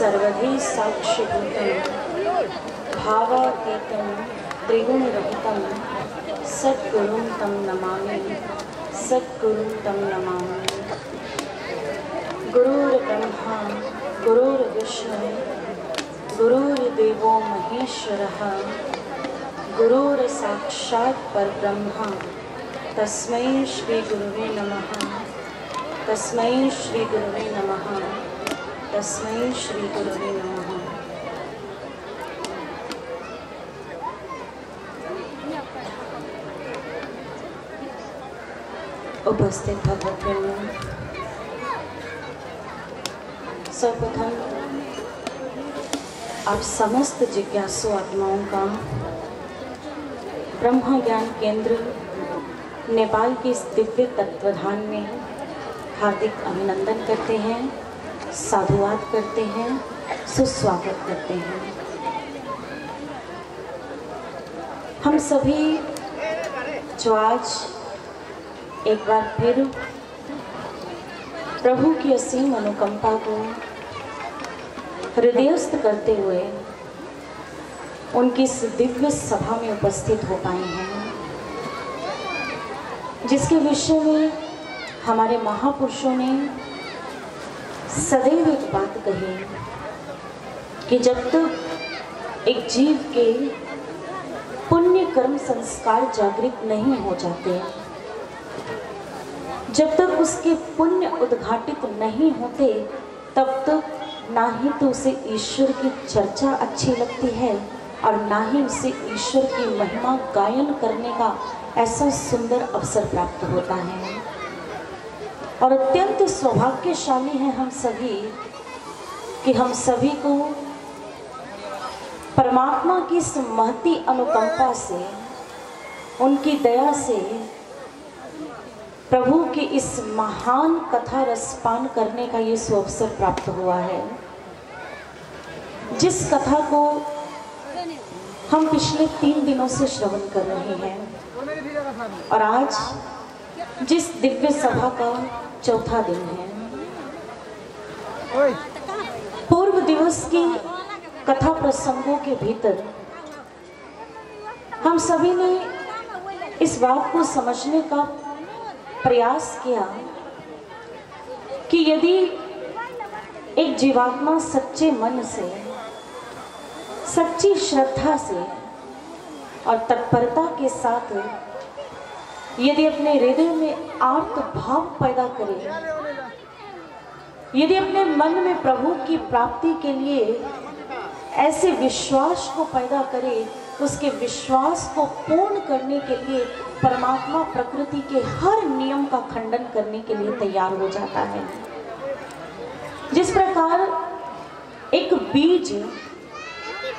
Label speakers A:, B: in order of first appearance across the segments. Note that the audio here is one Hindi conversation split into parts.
A: सर्वधि साक्षिभूतं भावातीतं त्रिगुणरहितं सद्गुरुं तं नमामि, सद्गुरुं तं नमामि। गुरुर्ब्रह्मा गुरुर्विष्णु गुरुर्देवो महेश्वरः, गुरुर्साक्षात् परब्रह्म तस्मै श्री गुरुवे नमः, तस्मै श्री गुरुवे नमः, तस्मै श्री गुरुवे नमः। उपस्थित भक्तजनों, सर्वप्रथम आप समस्त जिज्ञासु आत्माओं का ब्रह्म ज्ञान केंद्र नेपाल के इस दिव्य तत्वधाम में हार्दिक अभिनंदन करते हैं, साधुवाद करते हैं, सुस्वागत करते हैं। हम सभी जो आज एक बार फिर प्रभु की असीम अनुकंपा को हृदयस्थ करते हुए उनकी इस दिव्य सभा में उपस्थित हो पाए हैं, जिसके विषय में हमारे महापुरुषों ने सदैव एक बात कही कि जब तक एक जीव के पुण्य कर्म संस्कार जागृत नहीं हो जाते, जब तक उसके पुण्य उद्घाटित नहीं होते, तब तक ना ही तो उसे ईश्वर की चर्चा अच्छी लगती है और ना ही उसे ईश्वर की महिमा गायन करने का ऐसा सुंदर अवसर प्राप्त होता है। और अत्यंत सौभाग्यशाली हैं हम सभी कि हम सभी को परमात्मा की इस महती अनुकंपा से, उनकी दया से प्रभु की इस महान कथा रसपान करने का ये सुअवसर प्राप्त हुआ है, जिस कथा को हम पिछले 3 दिनों से श्रवण कर रहे हैं और आज जिस दिव्य सभा का चौथा दिन है। पूर्व दिवस की कथा प्रसंगों के भीतर हम सभी ने इस बात को समझने का प्रयास किया कि यदि एक जीवात्मा सच्चे मन से, सच्ची श्रद्धा से और तत्परता के साथ यदि अपने हृदय में आर्त भाव पैदा करे, यदि अपने मन में प्रभु की प्राप्ति के लिए ऐसे विश्वास को पैदा करे, उसके विश्वास को पूर्ण करने के लिए परमात्मा प्रकृति के हर नियम का खंडन करने के लिए तैयार हो जाता है। जिस प्रकार एक बीज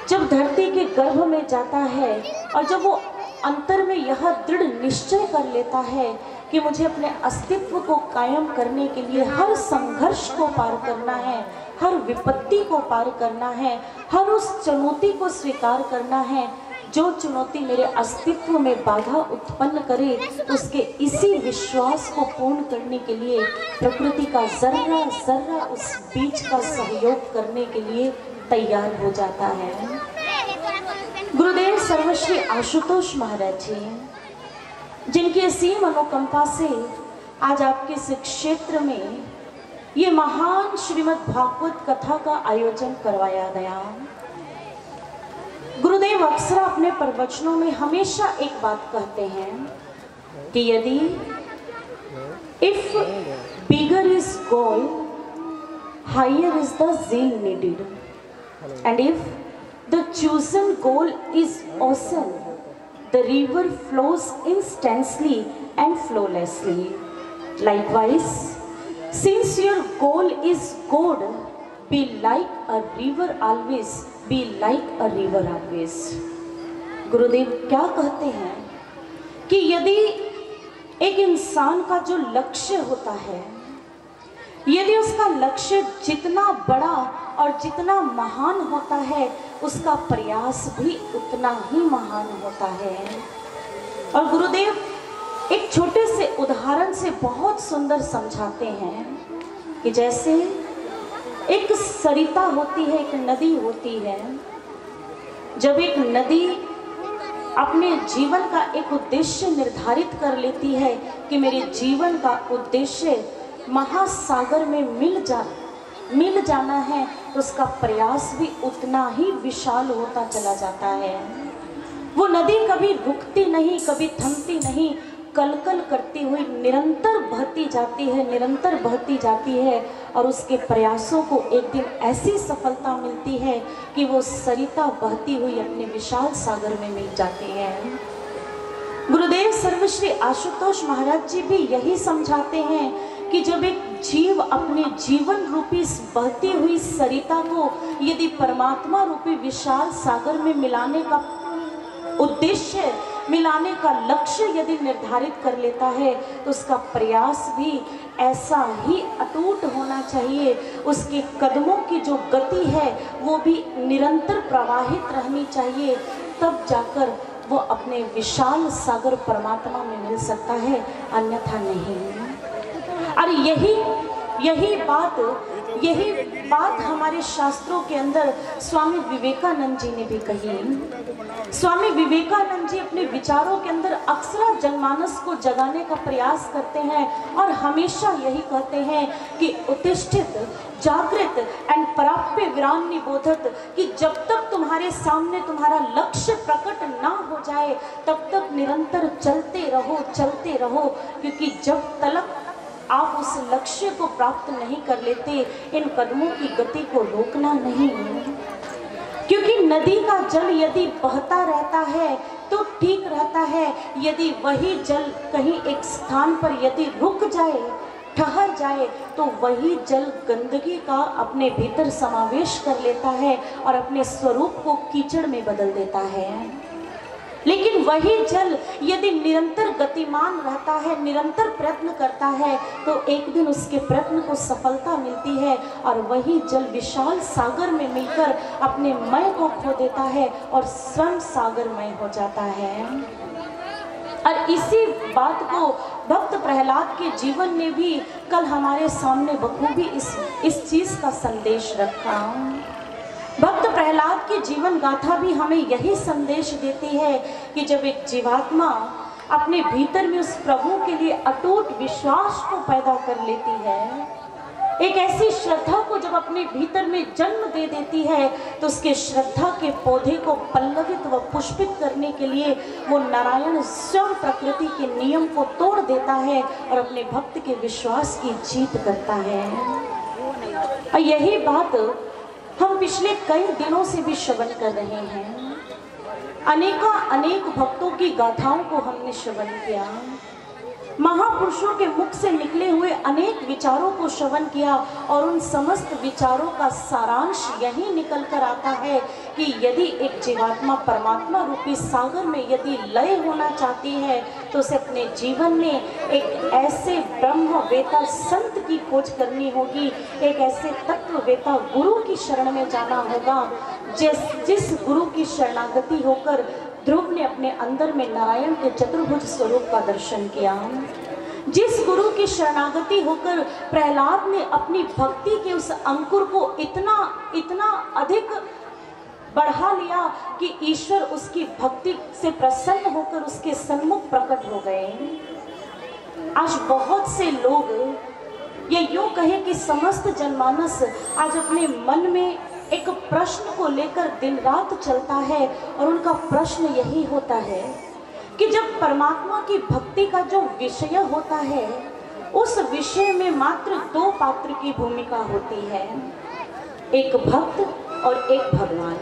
A: जब धरती के गर्भ में जाता है और जब वो अंतर में यह दृढ़ निश्चय कर लेता है कि मुझे अपने अस्तित्व को कायम करने के लिए हर संघर्ष को पार करना है, हर विपत्ति को पार करना है, हर उस चुनौती को स्वीकार करना है जो चुनौती मेरे अस्तित्व में बाधा उत्पन्न करे, उसके इसी विश्वास को पूर्ण करने के लिए प्रकृति का जर्रा जर्रा उस बीज का सहयोग करने के लिए तैयार हो जाता है। गुरुदेव सर्वश्री आशुतोष महाराज जी, जिनकी असीम अनुकंपा से आज आपके इस क्षेत्र में ये महान श्रीमद् भागवत कथा का आयोजन करवाया गया। गुरुदेव अक्सर अपने प्रवचनों में हमेशा एक बात कहते हैं कि यदि if bigger is goal, higher is the zeal needed, and if the chosen goal is ocean, the river flows instantly and flawlessly. Likewise, since your goal is good, be like a river always, be like a river always. गुरुदेव क्या कहते हैं कि यदि एक इंसान का जो लक्ष्य होता है, यदि उसका लक्ष्य जितना बड़ा और जितना महान होता है, उसका प्रयास भी उतना ही महान होता है। और गुरुदेव एक छोटे से उदाहरण से बहुत सुंदर समझाते हैं कि जैसे एक सरिता होती है, एक नदी होती है। जब एक नदी अपने जीवन का एक उद्देश्य निर्धारित कर लेती है कि मेरे जीवन का उद्देश्य महासागर में मिल जाना है, तो उसका प्रयास भी उतना ही विशाल होता चला जाता है। वो नदी कभी रुकती नहीं, कभी थमती नहीं, कलकल करती हुई निरंतर बहती जाती है, निरंतर बहती जाती है। और उसके प्रयासों को एक दिन ऐसी सफलता मिलती है कि वो सरिता बहती हुई अपने विशाल सागर में मिल जाती है। गुरुदेव सर्वश्री आशुतोष महाराज जी भी यही समझाते हैं कि जब एक जीव अपने जीवन रूपी इस बहती हुई सरिता को यदि परमात्मा रूपी विशाल सागर में मिलाने का उद्देश्य, मिलाने का लक्ष्य यदि निर्धारित कर लेता है, तो उसका प्रयास भी ऐसा ही अटूट होना चाहिए। उसके कदमों की जो गति है वो भी निरंतर प्रवाहित रहनी चाहिए, तब जाकर वो अपने विशाल सागर परमात्मा में मिल सकता है, अन्यथा नहीं। और यही बात हमारे शास्त्रों के अंदर स्वामी विवेकानंद जी ने भी कही। स्वामी विवेकानंद जी अपने विचारों के अंदर अक्सर जनमानस को जगाने का प्रयास करते हैं और हमेशा यही कहते हैं कि उत्तिष्ठित जागृत एंड प्राप्य विराम निबोधत, कि जब तक तुम्हारे सामने तुम्हारा लक्ष्य प्रकट ना हो जाए तब तक निरंतर चलते रहो, क्योंकि जब तक आप उस लक्ष्य को प्राप्त नहीं कर लेते, इन कदमों की गति को रोकना नहीं। क्योंकि नदी का जल यदि बहता रहता है तो ठीक रहता है, यदि वही जल कहीं एक स्थान पर यदि रुक जाए, ठहर जाए, तो वही जल गंदगी का अपने भीतर समावेश कर लेता है और अपने स्वरूप को कीचड़ में बदल देता है। लेकिन वही जल यदि निरंतर गतिमान रहता है, निरंतर प्रयत्न करता है, तो एक दिन उसके प्रयत्न को सफलता मिलती है और वही जल विशाल सागर में मिलकर अपने मय को खो देता है और स्वयं सागरमय हो जाता है। और इसी बात को भक्त प्रहलाद के जीवन ने भी कल हमारे सामने बखूबी इस चीज का संदेश रखा। भक्त प्रहलाद की जीवन गाथा भी हमें यही संदेश देती है कि जब एक जीवात्मा अपने भीतर में उस प्रभु के लिए अटूट विश्वास को पैदा कर लेती है, एक ऐसी श्रद्धा को जब अपने भीतर में जन्म दे देती है, तो उसके श्रद्धा के पौधे को पल्लवित व पुष्पित करने के लिए वो नारायण स्वयं प्रकृति के नियम को तोड़ देता है और अपने भक्त के विश्वास की जीत करता है। और यही बात हम पिछले कई दिनों से भी श्रवण कर रहे हैं। अनेक भक्तों की गाथाओं को हमने श्रवण किया, महापुरुषों के मुख से निकले हुए अनेक विचारों को श्रवण किया, और उन समस्त विचारों का सारांश यही निकल कर आता है कि यदि एक जीवात्मा परमात्मा रूपी सागर में यदि लय होना चाहती है, तो उसे अपने जीवन में एक ऐसे ब्रह्मवेता संत की खोज करनी होगी, एक ऐसे तत्ववेता गुरु की शरण में जाना होगा, जिस गुरु की शरणागति होकर ध्रुव ने अपने अंदर में नारायण के चतुर्भुज स्वरूप का दर्शन किया, जिस गुरु की शरणागति होकर प्रहलाद ने अपनी भक्ति के उस अंकुर को इतना अधिक बढ़ा लिया कि ईश्वर उसकी भक्ति से प्रसन्न होकर उसके सन्मुख प्रकट हो गए। आज बहुत से लोग, ये यूं कहे कि समस्त जनमानस आज अपने मन में एक प्रश्न को लेकर दिन रात चलता है, और उनका प्रश्न यही होता है कि जब परमात्मा की भक्ति का जो विषय होता है, उस विषय में मात्र दो पात्र की भूमिका होती है, एक भक्त और एक भगवान।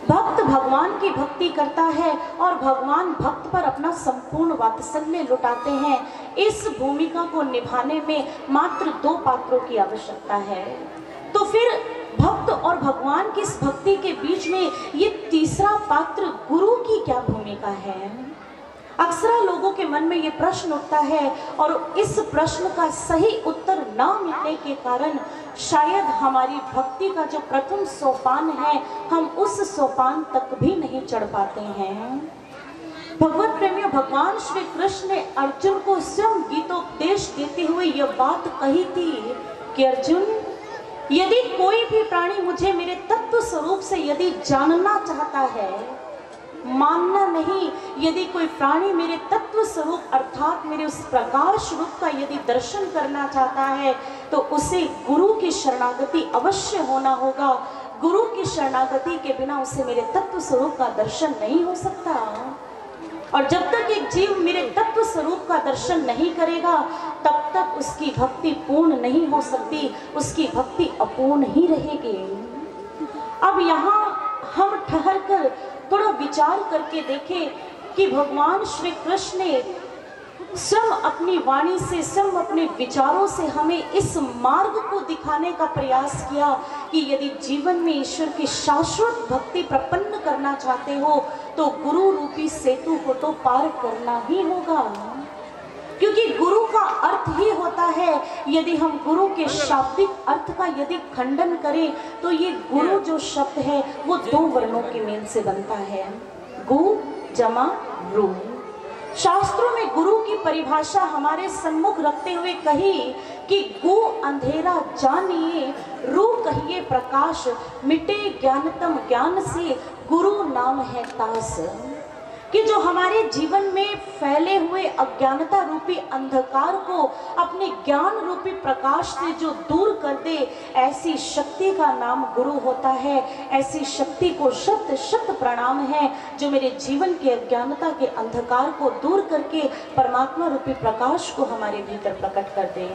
A: भक्त भगवान की भक्ति करता है और भगवान भक्त पर अपना संपूर्ण वात्सल्य लुटाते हैं। इस भूमिका को निभाने में मात्र दो पात्रों की आवश्यकता है। तो फिर भक्त और भगवान की इस भक्ति के बीच में ये तीसरा पात्र गुरु की क्या भूमिका है? अक्सर लोगों के मन में ये प्रश्न उठता है, और इस प्रश्न का सही उत्तर न मिलने के कारण शायद हमारी भक्ति का जो प्रथम सोपान है, हम उस सोपान तक भी नहीं चढ़ पाते हैं। भगवत प्रेमियों, भगवान श्री कृष्ण ने अर्जुन को स्वयं गीतोपदेश देते हुए यह बात कही थी कि अर्जुन, यदि कोई भी प्राणी मुझे मेरे तत्व स्वरूप से यदि जानना चाहता है, मानना नहीं, यदि कोई प्राणी मेरे तत्व स्वरूप अर्थात मेरे उस प्रकाश रूप का यदि दर्शन करना चाहता है, तो उसे गुरु की शरणागति अवश्य होना होगा। गुरु की शरणागति के बिना उसे मेरे तत्व स्वरूप का दर्शन नहीं हो सकता। और जब तक एक जीव मेरे तत्व स्वरूप का दर्शन नहीं करेगा, तब तक उसकी भक्ति पूर्ण नहीं हो सकती, उसकी भक्ति अपूर्ण ही रहेगी। अब यहाँ हम ठहर कर थोड़ा विचार करके देखें कि भगवान श्री कृष्ण ने स्वयं अपनी वाणी से, स्वयं अपने विचारों से हमें इस मार्ग को दिखाने का प्रयास किया कि यदि जीवन में ईश्वर की शाश्वत भक्ति प्रपन्न करना चाहते हो तो गुरु रूपी सेतु को तो पार करना ही होगा। क्योंकि गुरु का अर्थ ही होता है, यदि हम गुरु के शाब्दिक अर्थ का यदि खंडन करें तो ये गुरु जो शब्द है वो दो वर्णों के मेल से बनता है, गु जमा रू। शास्त्रों में गुरु की परिभाषा हमारे सम्मुख रखते हुए कही कि गु अंधेरा जानिए, रू कहिए प्रकाश, मिटे ज्ञानतम ज्ञान से, गुरु नाम है तास। कि जो हमारे जीवन में फैले हुए अज्ञानता रूपी अंधकार को अपने ज्ञान रूपी प्रकाश से जो दूर कर दे, ऐसी शक्ति का नाम गुरु होता है। ऐसी शक्ति को शत शत प्रणाम है जो मेरे जीवन के अज्ञानता के अंधकार को दूर करके परमात्मा रूपी प्रकाश को हमारे भीतर प्रकट कर दे।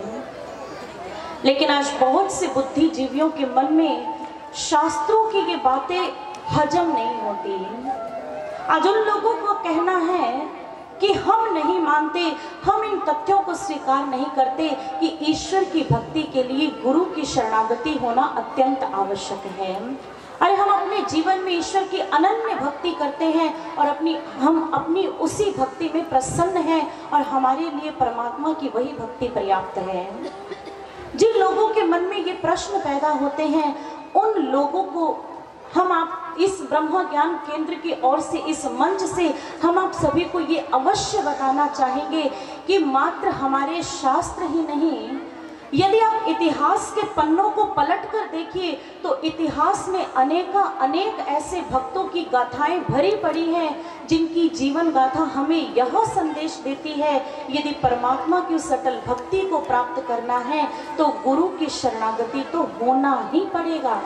A: लेकिन आज बहुत से बुद्धिजीवियों के मन में शास्त्रों की ये बातें हजम नहीं होती। आज उन लोगों को कहना है कि हम नहीं मानते, हम इन तथ्यों को स्वीकार नहीं करते कि ईश्वर की भक्ति के लिए गुरु की शरणागति होना अत्यंत आवश्यक है। अरे हम अपने जीवन में ईश्वर की अनन्य भक्ति करते हैं और हम अपनी उसी भक्ति में प्रसन्न हैं और हमारे लिए परमात्मा की वही भक्ति पर्याप्त है। जिन लोगों के मन में ये प्रश्न पैदा होते हैं, उन लोगों को हम आप इस ब्रह्म ज्ञान केंद्र की ओर से, इस मंच से हम आप सभी को ये अवश्य बताना चाहेंगे कि मात्र हमारे शास्त्र ही नहीं, यदि आप इतिहास के पन्नों को पलट कर देखिए तो इतिहास में अनेक ऐसे भक्तों की गाथाएं भरी पड़ी हैं जिनकी जीवन गाथा हमें यह संदेश देती है, यदि परमात्मा की उस अटल भक्ति को प्राप्त करना है तो गुरु की शरणागति तो होना ही पड़ेगा।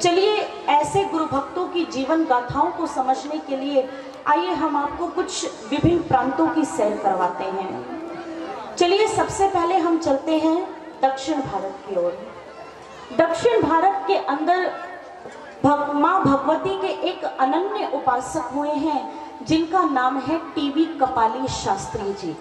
A: चलिए ऐसे गुरु भक्तों की जीवन गाथाओं को समझने के लिए आइए हम आपको कुछ विभिन्न प्रांतों की सैर करवाते हैं। चलिए सबसे पहले हम चलते हैं दक्षिण भारत की ओर। दक्षिण भारत के अंदर माँ भगवती के एक अनन्य उपासक हुए हैं जिनका नाम है टीवी कपाली शास्त्री जी।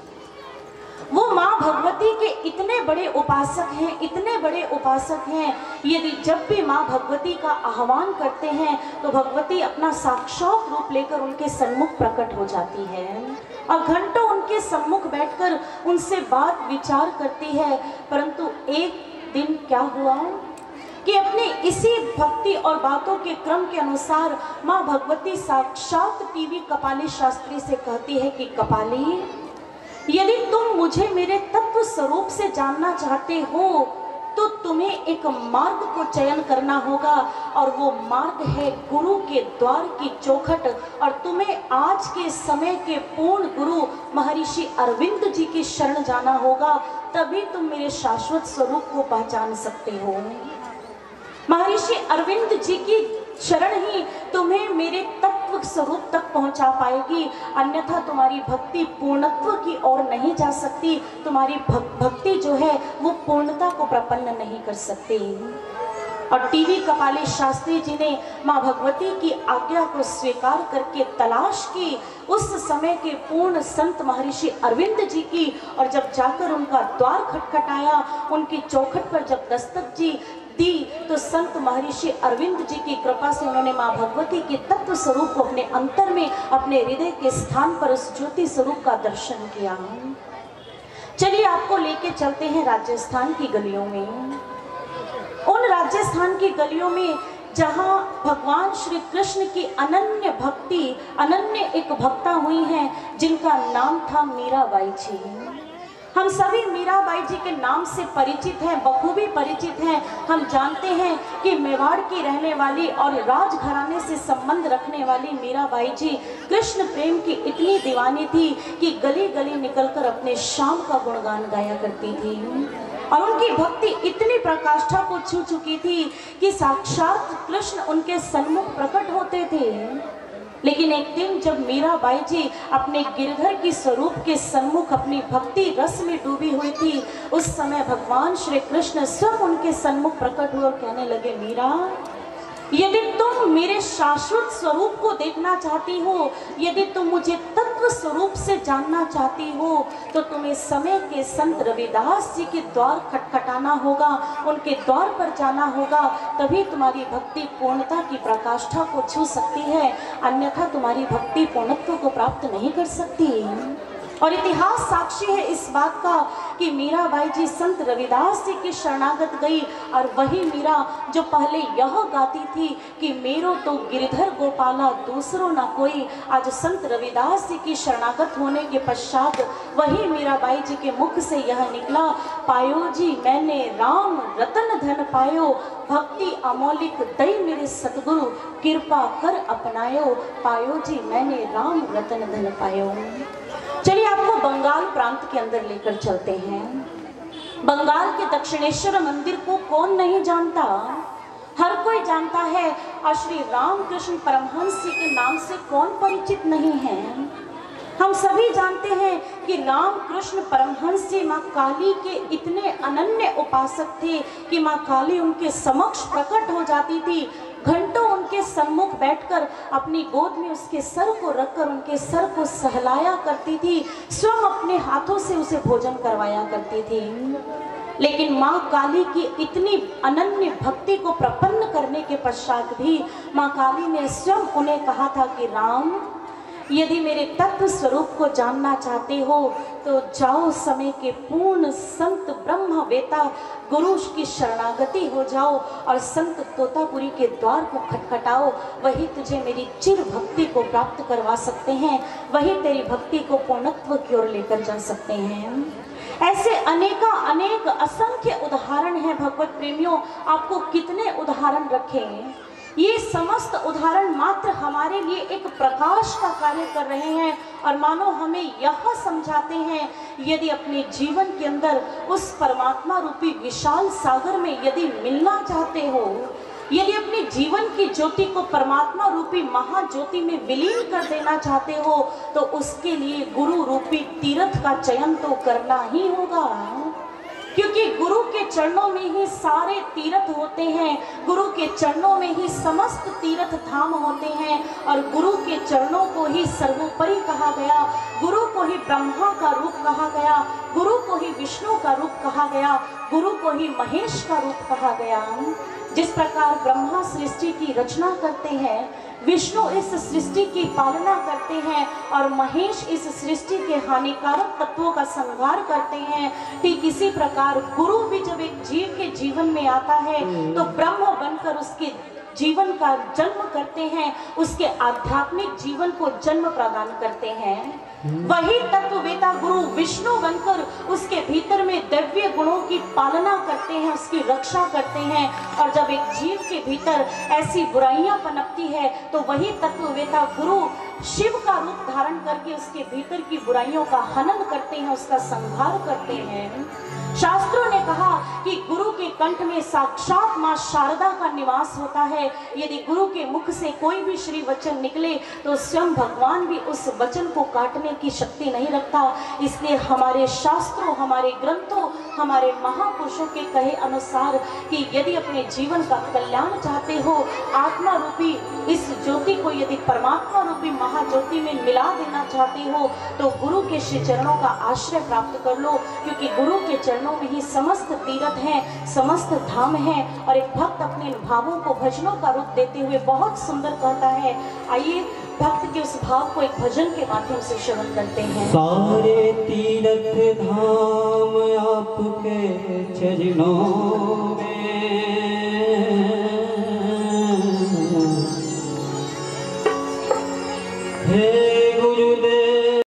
A: वो माँ भगवती के इतने बड़े उपासक हैं, इतने बड़े उपासक हैं, यदि जब भी माँ भगवती का आह्वान करते हैं तो भगवती अपना साक्षात रूप लेकर उनके सम्मुख प्रकट हो जाती है और घंटों उनके सम्मुख बैठकर उनसे बात विचार करती है। परंतु एक दिन क्या हुआ कि अपने इसी भक्ति और बातों के क्रम के अनुसार माँ भगवती साक्षात टीवी कपाली शास्त्री से कहती है कि कपाली, यदि तुम मुझे मेरे तत्व स्वरूप से जानना चाहते हो तो तुम्हें एक मार्ग को चयन करना होगा और वो मार्ग है गुरु के द्वार की चौखट। और तुम्हें आज के समय के पूर्ण गुरु महर्षि अरविंद जी की शरण जाना होगा, तभी तुम मेरे शाश्वत स्वरूप को पहचान सकते हो। महर्षि अरविंद जी की शरण ही तुम्हें मेरे तत्व स्वरूप तक पहुंचा पाएगी, अन्यथा तुम्हारी भक्ति पूर्णत्व की ओर नहीं जा सकती। तुम्हारी भक्ति जो है वो पूर्णता को प्रपन्न नहीं कर सकती। और टीवी कपाली शास्त्री जी ने माँ भगवती की आज्ञा को स्वीकार करके तलाश की उस समय के पूर्ण संत महर्षि अरविंद जी की, और जब जाकर उनका द्वार खटखटाया, उनकी चौखट पर जब दस्तक जी दी तो संत महर्षि अरविंद जी की कृपा से उन्होंने माँ भगवती के तत्व स्वरूप को अपने अंतर में, अपने हृदय के स्थान पर उस ज्योति स्वरूप का दर्शन किया। चलिए आपको लेके चलते हैं राजस्थान की गलियों में। उन राजस्थान की गलियों में जहाँ भगवान श्री कृष्ण की अनन्य भक्ति, अनन्य एक भक्ता हुई हैं जिनका नाम था मीराबाई जी। हम सभी मीराबाई जी के नाम से परिचित हैं, बखूबी परिचित हैं। हम जानते हैं कि मेवाड़ की रहने वाली और राजघराने से संबंध रखने वाली मीराबाई जी कृष्ण प्रेम की इतनी दीवानी थी कि गली गली निकलकर अपने श्याम का गुणगान गाया करती थी। और उनकी भक्ति इतनी प्रकाष्ठा को छू चुकी थी कि साक्षात कृष्ण उनके सन्मुख प्रकट होते थे। लेकिन एक दिन जब मीराबाई जी अपने गिरधर की स्वरूप के सन्मुख अपनी भक्ति रस में डूबी हुई थी, उस समय भगवान श्री कृष्ण स्वयं उनके सन्मुख प्रकट हुए और कहने लगे, मीरा, यदि तुम मेरे शाश्वत स्वरूप को देखना चाहती हो, यदि तुम मुझे तत्व स्वरूप से जानना चाहती हो, तो तुम्हें समय के संत रविदास जी के द्वार खटखटाना होगा, उनके द्वार पर जाना होगा, तभी तुम्हारी भक्ति पूर्णता की प्रकाष्ठा को छू सकती है, अन्यथा तुम्हारी भक्ति पूर्णत्व को प्राप्त नहीं कर सकती। और इतिहास साक्षी है इस बात का कि मीराबाई जी संत रविदास जी की शरणागत गई, और वही मीरा जो पहले यह गाती थी कि मेरो तो गिरधर गोपाला दूसरो ना कोई, आज संत रविदास जी की शरणागत होने के पश्चात वही मीराबाई जी के मुख से यह निकला, पायो जी मैंने राम रतन धन पायो, भक्ति अमौलिक दई मेरे सतगुरु, कृपा कर अपनायो, पायो जी मैंने राम रतन धन पायो। चलिए आपको बंगाल प्रांत के अंदर लेकर चलते हैं। बंगाल के दक्षिणेश्वर मंदिर को कौन नहीं जानता, हर कोई जानता है। और श्री रामकृष्ण परमहंस जी के नाम से कौन परिचित नहीं है। हम सभी जानते हैं कि रामकृष्ण परमहंस जी माँ काली के इतने अनन्य उपासक थे कि माँ काली उनके समक्ष प्रकट हो जाती थी, घंटों उनके सम्मुख बैठकर अपनी गोद में उसके सर को रखकर उनके सर को सहलाया करती थी, स्वयं अपने हाथों से उसे भोजन करवाया करती थी। लेकिन माँ काली की इतनी अनन्य भक्ति को प्रपन्न करने के पश्चात भी माँ काली ने स्वयं उन्हें कहा था कि राम, यदि मेरे तत्व स्वरूप को जानना चाहते हो तो जाओ, समय के पूर्ण संत ब्रह्मवेता गुरु की शरणागति हो जाओ और संत तोतापुरी के द्वार को खटखटाओ, वही तुझे मेरी चिर भक्ति को प्राप्त करवा सकते हैं, वही तेरी भक्ति को पूर्णत्व की ओर लेकर जा सकते हैं। ऐसे अनेक असंख्य उदाहरण हैं भगवत प्रेमियों, आपको कितने उदाहरण रखें। ये समस्त उदाहरण मात्र हमारे लिए एक प्रकाश का कार्य कर रहे हैं और मानो हमें यह समझाते हैं, यदि अपने जीवन के अंदर उस परमात्मा रूपी विशाल सागर में यदि मिलना चाहते हो, यदि अपने जीवन की ज्योति को परमात्मा रूपी महाज्योति में विलीन कर देना चाहते हो, तो उसके लिए गुरु रूपी तीर्थ का चयन तो करना ही होगा, क्योंकि गुरु के चरणों में ही सारे तीर्थ होते हैं, गुरु के चरणों में ही समस्त तीर्थ धाम होते हैं, और गुरु के चरणों को ही सर्वोपरि कहा गया, गुरु को ही ब्रह्मा का रूप कहा गया, गुरु को ही विष्णु का रूप कहा गया, गुरु को ही महेश का रूप कहा गया। जिस प्रकार ब्रह्मा सृष्टि की रचना करते हैं, विष्णु इस सृष्टि की पालना करते हैं और महेश इस सृष्टि के हानिकारक तत्वों का संहार करते हैं, ठीक इसी प्रकार गुरु भी जब एक जीव के जीवन में आता है तो ब्रह्म बनकर उसके जीवन का जन्म करते हैं, उसके आध्यात्मिक जीवन को जन्म प्रदान करते हैं। वही तत्ववेता गुरु विष्णु बनकर उसके भीतर में दिव्य गुणों की पालना करते हैं, उसकी रक्षा करते हैं, और जब एक जीव के भीतर ऐसी बुराइयां पनपती है तो वही तत्ववेता गुरु शिव का रूप धारण करके उसके भीतर की बुराइयों का हनन करते हैं, उसका संहार करते हैं। शास्त्रों ने कहा कि गुरु के कंठ में साक्षात मां शारदा का निवास होता है, यदि गुरु के मुख से कोई भी श्री वचन निकले तो स्वयं भगवान भी उस वचन को काटने की शक्ति नहीं रखता। इसलिए हमारे शास्त्रों, हमारे ग्रंथों, हमारे महापुरुषों के कहे अनुसार कि यदि अपने जीवन का कल्याण चाहते हो, आत्मा रूपी इस ज्योति को यदि परमात्मा रूपी महाज्योति में मिला देना चाहते हो, तो गुरु के श्री चरणों का आश्रय प्राप्त कर लो, क्योंकि गुरु के चरणों में ही समस्त तीर्थ हैं, समस्त धाम हैं। और एक भक्त अपने भावों को भजनों का रूप देते हुए बहुत सुंदर कहता है। आइए भक्त के उस भाव को एक भजन के माध्यम से श्रवण करते हैं।
B: सारे तीर्थ धाम आपके चरणों